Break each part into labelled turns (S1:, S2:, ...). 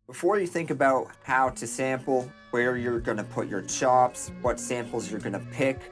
S1: Before you think about how to sample, where you're going to put your chops, what samples you're going to pick,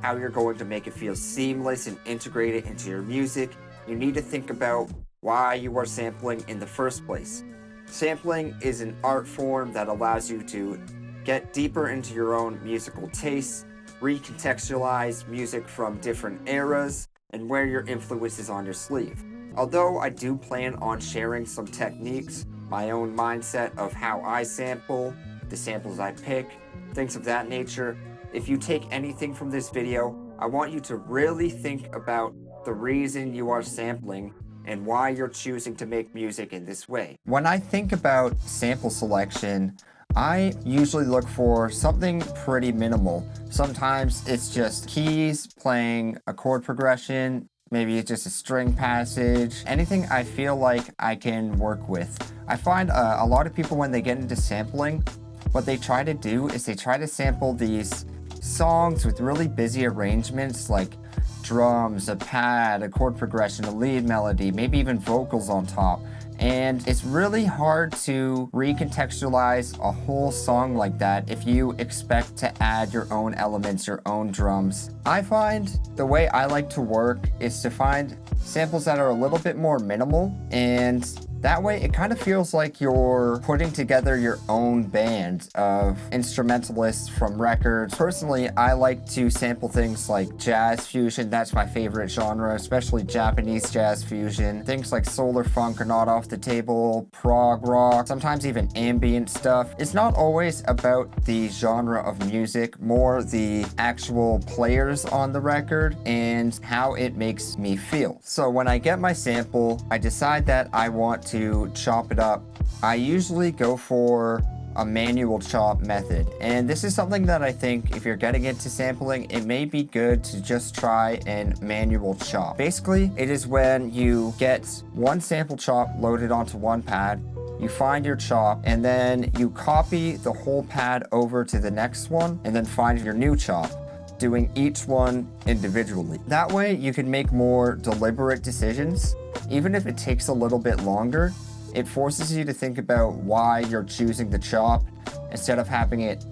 S1: how you're going to make it feel seamless and integrate it into your music, you need to think about why you are sampling in the first place. Sampling is an art form that allows you to get deeper into your own musical tastes, recontextualize music from different eras, and wear your influences on your sleeve. Although I do plan on sharing some techniques, my own mindset of how I sample, the samples I pick, things of that nature, if you take anything from this video, I want you to really think about the reason you are sampling and why you're choosing to make music in this way. When I think about sample selection, I usually look for something pretty minimal. Sometimes it's just keys playing a chord progression, maybe it's just a string passage, anything I feel like I can work with. I find a lot of people, when they get into sampling, what they try to do is they try to sample these songs with really busy arrangements like drums, a pad, a chord progression, a lead melody, maybe even vocals on top. And it's really hard to recontextualize a whole song like that if you expect to add your own elements, your own drums. I find the way I like to work is to find samples that are a little bit more minimal, and that way it kind of feels like you're putting together your own band of instrumentalists from records. Personally, I like to sample things like jazz fusion. That's my favorite genre, especially Japanese jazz fusion. Things like solar funk are not off the table, prog rock, sometimes even ambient stuff. It's not always about the genre of music, more the actual players on the record and how it makes me feel. So when I get my sample, I decide that I want to chop it up. I usually go for a manual chop method, and this is something that I think if you're getting into sampling, it may be good to just try and manual chop. Basically, it is when you get one sample chop loaded onto one pad, you find your chop, and then you copy the whole pad over to the next one, and then find your new chop, doing each one individually. That way you can make more deliberate decisions. Even if it takes a little bit longer, it forces you to think about why you're choosing the chop instead of having it,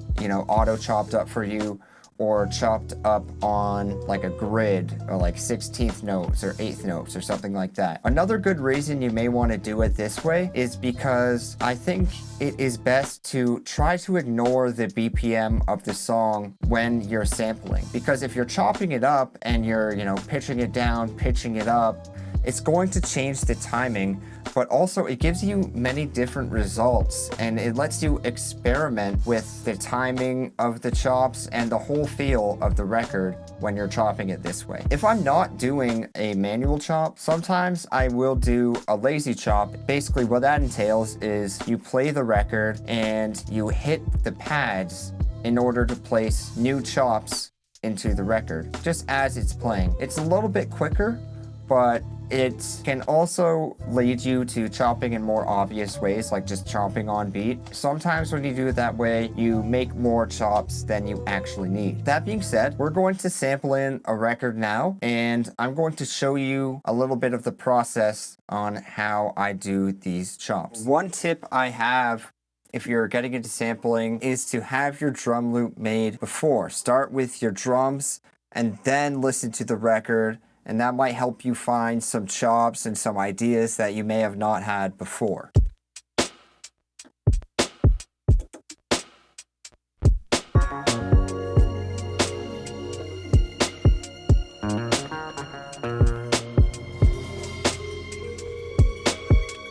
S1: auto chopped up for you or chopped up on like a grid or like 16th notes or 8th notes or something like that. Another good reason you may want to do it this way is because I think it is best to try to ignore the BPM of the song when you're sampling. Because if you're chopping it up and you're, pitching it down, pitching it up, it's going to change the timing, but also it gives you many different results and it lets you experiment with the timing of the chops and the whole feel of the record when you're chopping it this way. If I'm not doing a manual chop, sometimes I will do a lazy chop. Basically what that entails is you play the record and you hit the pads in order to place new chops into the record, just as it's playing. It's a little bit quicker, but it can also lead you to chopping in more obvious ways, like just chopping on beat. Sometimes when you do it that way, you make more chops than you actually need. That being said, we're going to sample in a record now, and I'm going to show you a little bit of the process on how I do these chops. One tip I have if you're getting into sampling is to have your drum loop made before. Start with your drums and then listen to the record, and that might help you find some chops and some ideas that you may have not had before.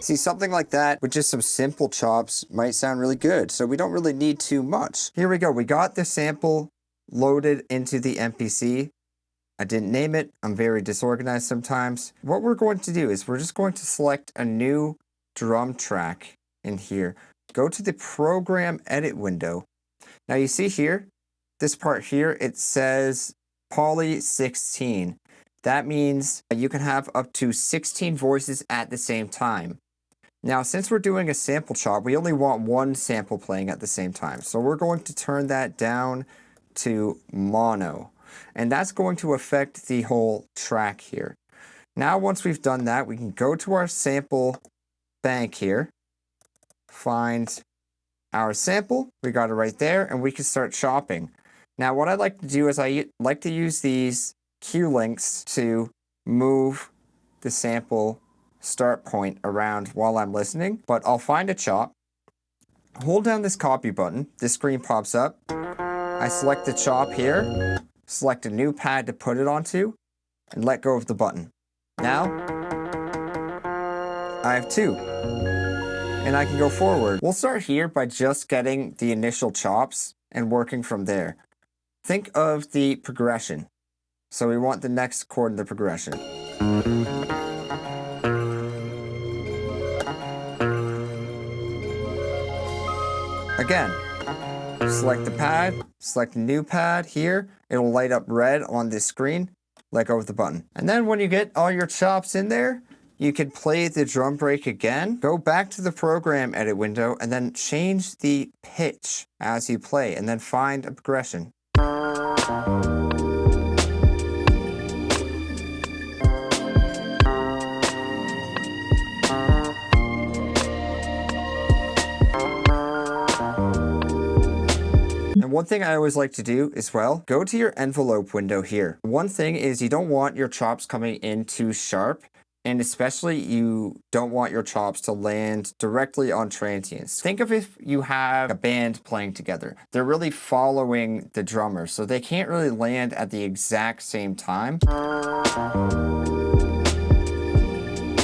S1: See, something like that with just some simple chops might sound really good, so we don't really need too much. Here we go, we got the sample loaded into the MPC. I didn't name it. I'm very disorganized sometimes. What we're going to do is we're just going to select a new drum track in here. Go to the program edit window. Now you see here, this part here, it says poly 16. That means you can have up to 16 voices at the same time. Now, since we're doing a sample chop, we only want one sample playing at the same time. So we're going to turn that down to mono. And that's going to affect the whole track here. Now, once we've done that, we can go to our sample bank here, find our sample. We got it right there, and we can start chopping. Now, what I like to do is I like to use these cue links to move the sample start point around while I'm listening, but I'll find a chop, hold down this copy button, this screen pops up, I select the chop here, select a new pad to put it onto, and let go of the button. Now, I have two, and I can go forward. We'll start here by just getting the initial chops and working from there. Think of the progression. So we want the next chord in the progression. Again, select the pad, select a new pad here. It'll light up red on this screen. Let go of the button. And then when you get all your chops in there, you can play the drum break again. Go back to the program edit window and then change the pitch as you play and then find a progression. And one thing I always like to do as well, go to your envelope window here. One thing is you don't want your chops coming in too sharp, and especially you don't want your chops to land directly on transients. Think of if you have a band playing together. They're really following the drummer, so they can't really land at the exact same time.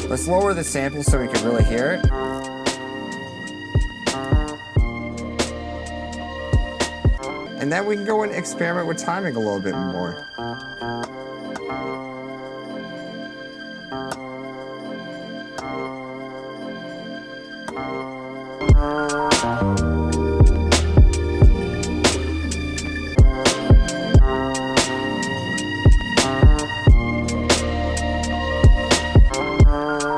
S1: Let's lower the sample so we can really hear it. And then we can go and experiment with timing a little bit more.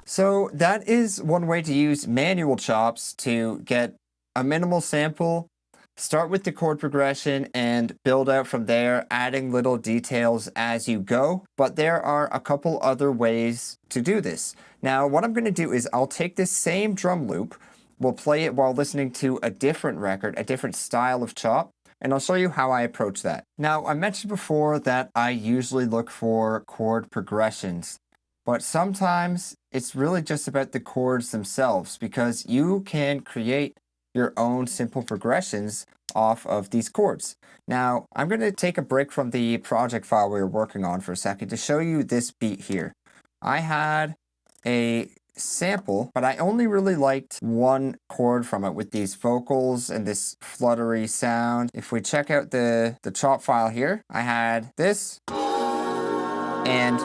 S1: So that is one way to use manual chops to get a minimal sample. Start with the chord progression and build out from there, adding little details as you go. But there are a couple other ways to do this. Now, what I'm going to do is I'll take this same drum loop, we'll play it while listening to a different record, a different style of chop, and I'll show you how I approach that. Now, I mentioned before that I usually look for chord progressions, but sometimes it's really just about the chords themselves because you can create your own simple progressions off of these chords. Now, I'm going to take a break from the project file we were working on for a second to show you this beat here. I had a sample, but I only really liked one chord from it with these vocals and this fluttery sound. If we check out the chop file here, I had this, and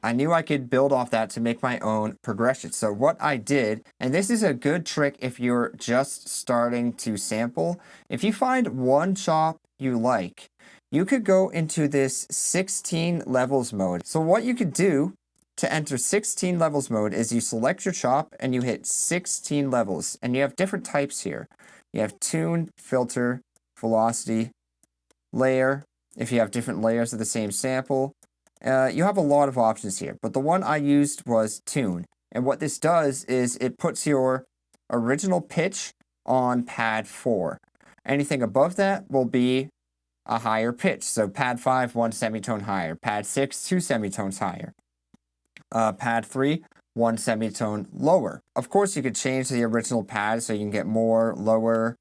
S1: I knew I could build off that to make my own progression. So what I did, and this is a good trick if you're just starting to sample, if you find one chop you like, you could go into this 16 levels mode. So what you could do to enter 16 levels mode is you select your chop and you hit 16 levels, and you have different types here. You have tune, filter, velocity, layer, if you have different layers of the same sample. You have a lot of options here, but the one I used was tune. And what this does is it puts your original pitch on pad 4. Anything above that will be a higher pitch. So pad 5, 1 semitone higher. Pad 6, 2 semitones higher. Pad 3, 1 semitone lower. Of course, you could change the original pad so you can get more lower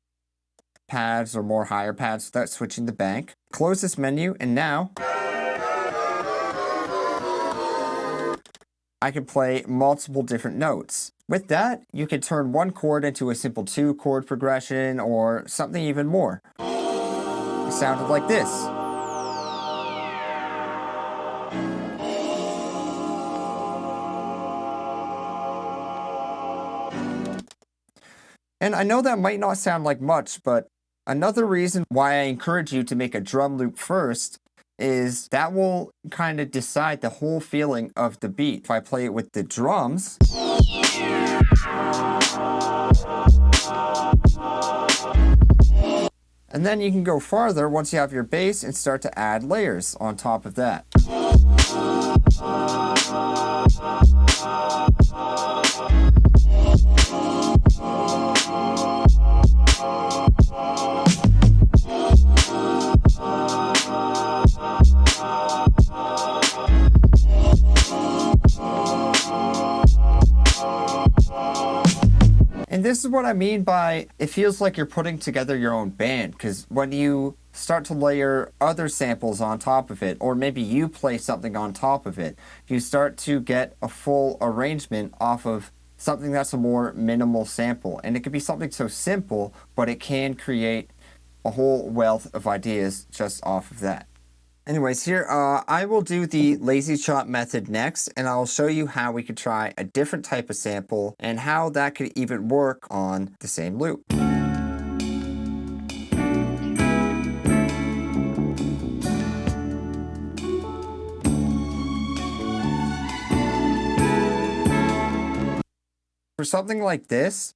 S1: pads or more higher pads without switching the bank. Close this menu, and now I can play multiple different notes. With that, you can turn one chord into a simple 2-chord progression or something even more. It sounded like this. And I know that might not sound like much, but another reason why I encourage you to make a drum loop first is that will kind of decide the whole feeling of the beat. If I play it with the drums, and then you can go farther once you have your bass and start to add layers on top of that. what I mean by it feels like you're putting together your own band, because when you start to layer other samples on top of it, or maybe you play something on top of it, you start to get a full arrangement off of something that's a more minimal sample. And it could be something so simple, but it can create a whole wealth of ideas just off of that. Anyways, here I will do the lazy chop method next, and I'll show you how we could try a different type of sample and how that could even work on the same loop. For something like this,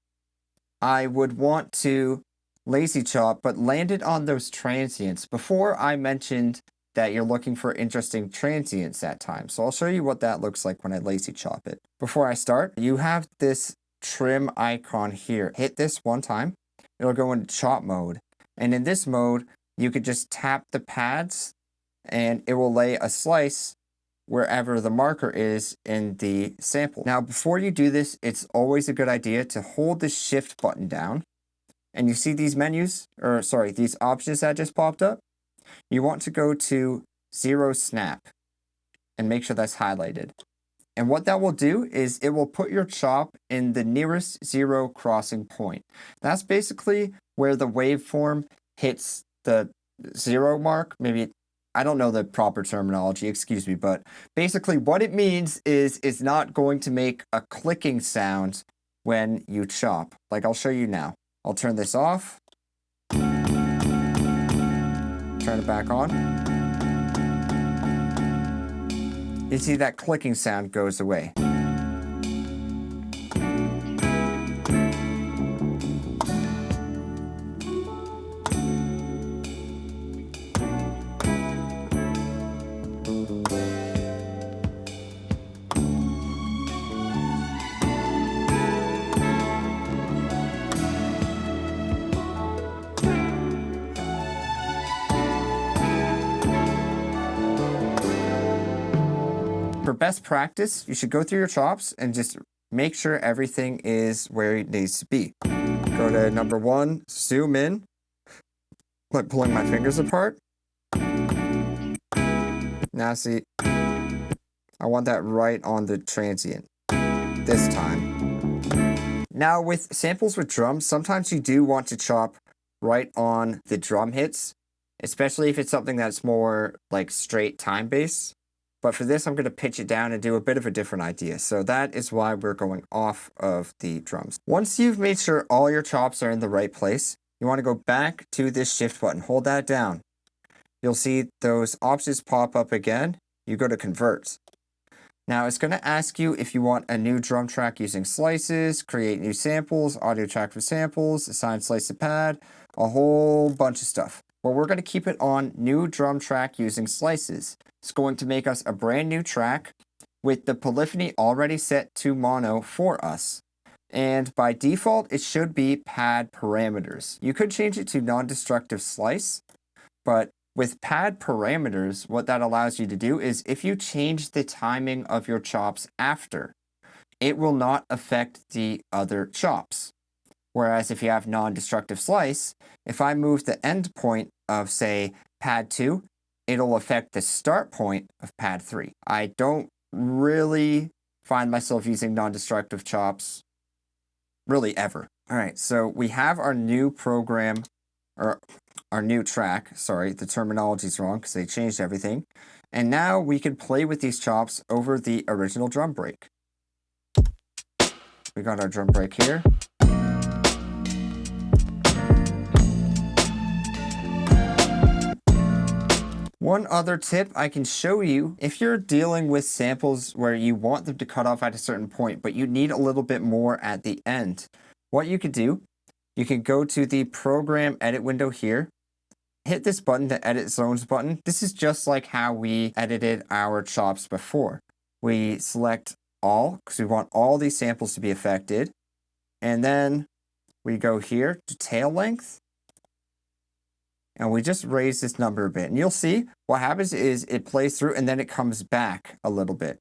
S1: I would want to lazy chop, but land it on those transients. Before I mentioned that you're looking for interesting transients at times. So I'll show you what that looks like when I lazy chop it. Before I start, you have this trim icon here. Hit this one time, it'll go into chop mode. And in this mode, you could just tap the pads and it will lay a slice wherever the marker is in the sample. Now, before you do this, it's always a good idea to hold the shift button down. And you see these menus, or sorry, these options that just popped up? You want to go to 0 snap and make sure that's highlighted. And what that will do is it will put your chop in the nearest 0 crossing point. That's basically where the waveform hits the 0 mark. Maybe, I don't know the proper terminology, excuse me, but basically what it means is it's not going to make a clicking sound when you chop. Like I'll show you now. I'll turn this off. Turn it back on. You see that clicking sound goes away. For best practice, you should go through your chops and just make sure everything is where it needs to be. Go to number 1, zoom in, like pulling my fingers apart. Now see, I want that right on the transient this time. Now with samples with drums, sometimes you do want to chop right on the drum hits, especially if it's something that's more like straight time bass. But for this, I'm going to pitch it down and do a bit of a different idea. So that is why we're going off of the drums. Once you've made sure all your chops are in the right place, you want to go back to this shift button. Hold that down. You'll see those options pop up again. You go to convert. Now it's going to ask you if you want a new drum track using slices, create new samples, audio track for samples, assign slice to pad, a whole bunch of stuff. But we're going to keep it on new drum track using slices. It's going to make us a brand new track with the polyphony already set to mono for us. And by default, it should be pad parameters. You could change it to non-destructive slice, but with pad parameters, what that allows you to do is if you change the timing of your chops after, it will not affect the other chops. Whereas if you have non-destructive slice, if I move the end point of, say, pad 2, it'll affect the start point of pad 3. I don't really find myself using non-destructive chops really ever. All right, so we have our new program, or our new track. Sorry, the terminology's wrong because they changed everything. And now we can play with these chops over the original drum break. We got our drum break here. One other tip I can show you, if you're dealing with samples where you want them to cut off at a certain point, but you need a little bit more at the end, what you could do, you can go to the program edit window here, hit this button, the edit zones button. This is just like how we edited our chops before. We select all, because we want all these samples to be affected. And then we go here to tail length. And we just raise this number a bit. And you'll see what happens is it plays through and then it comes back a little bit.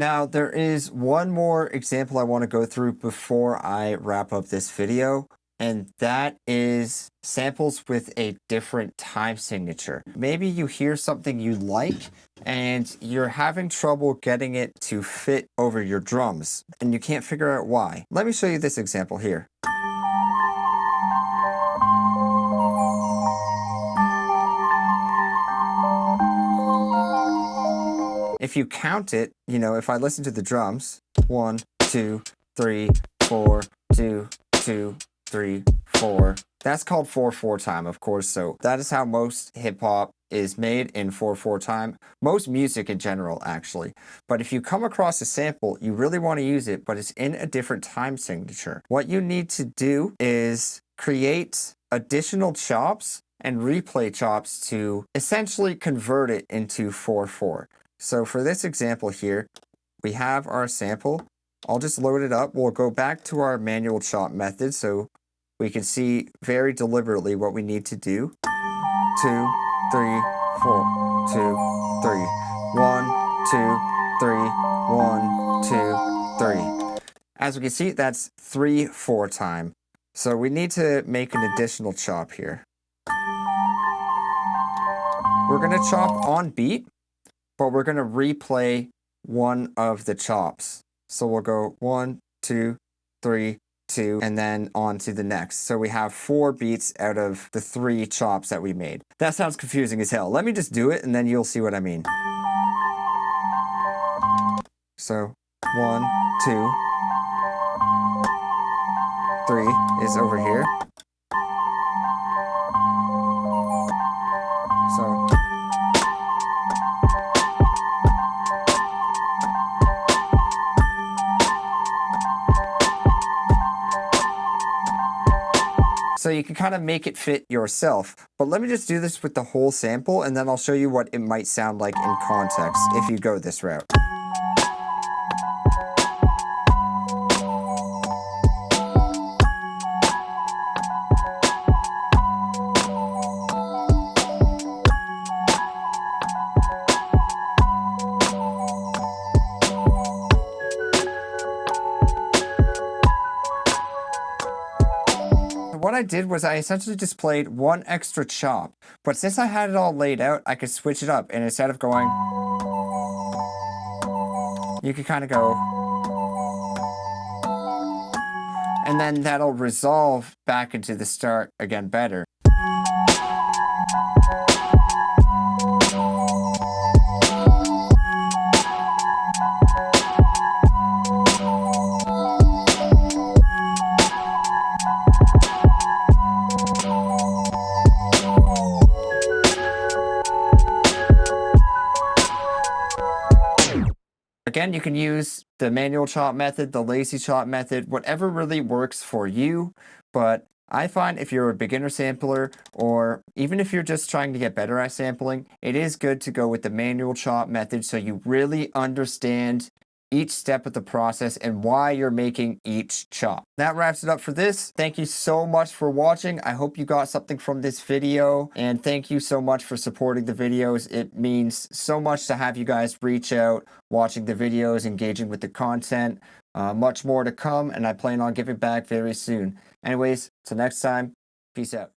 S1: Now, there is one more example I want to go through before I wrap up this video, and that is samples with a different time signature. Maybe you hear something you like and you're having trouble getting it to fit over your drums, and you can't figure out why. Let me show you this example here. If you count it, if I listen to the drums, 1, 2, 3, 4, 2, 2, 3, 4. That's called 4/4 time, of course. So that is how most hip hop is made, in 4/4 time. Most music in general, actually. But if you come across a sample, you really want to use it, but it's in a different time signature. What you need to do is create additional chops and replay chops to essentially convert it into 4/4. So for this example here, we have our sample. I'll just load it up. We'll go back to our manual chop method so we can see very deliberately what we need to do. 2, 3, 4, 2, 3. 1, 2, 3, 1, 2, 3. As we can see, that's 3/4 time. So we need to make an additional chop here. We're going to chop on beat, but we're going to replay one of the chops. So we'll go 1, 2, 3, 2, and then on to the next. So we have 4 beats out of the 3 chops that we made. That sounds confusing as hell. Let me just do it and then you'll see what I mean. So 1, 2, 3 is over here. So you can kind of make it fit yourself. But let me just do this with the whole sample, and then I'll show you what it might sound like in context if you go this route. What I did was I essentially just played one extra chop, but since I had it all laid out, I could switch it up, and instead of going, you could kind of go, and then that'll resolve back into the start again better. Again, you can use the manual chop method, the lazy chop method, whatever really works for you. But I find if you're a beginner sampler, or even if you're just trying to get better at sampling, it is good to go with the manual chop method so you really understand each step of the process and why you're making each chop. That wraps it up for this. Thank you so much for watching. I hope you got something from this video, and thank you so much for supporting the videos. It means so much to have you guys reach out, watching the videos, engaging with the content. Much more to come, and I plan on giving back very soon. Anyways, till next time, peace out.